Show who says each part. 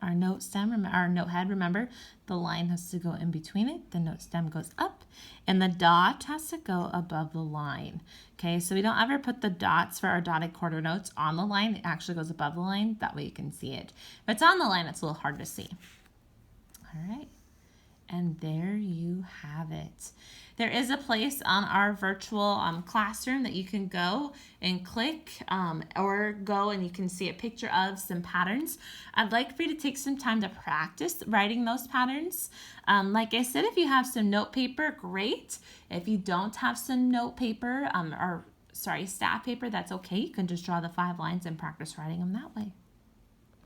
Speaker 1: our note stem, our note head, remember, the line has to go in between it. The note stem goes up, and the dot has to go above the line. Okay, so we don't ever put the dots for our dotted quarter notes on the line. It actually goes above the line. That way you can see it. If it's on the line, it's a little hard to see. All right. And there you have it. There is a place on our virtual classroom that you can go and click or go and you can see a picture of some patterns. I'd like for you to take some time to practice writing those patterns. Like I said, if you have some note paper, great. If you don't have some note paper staff paper, that's okay. You can just draw the 5 lines and practice writing them that way.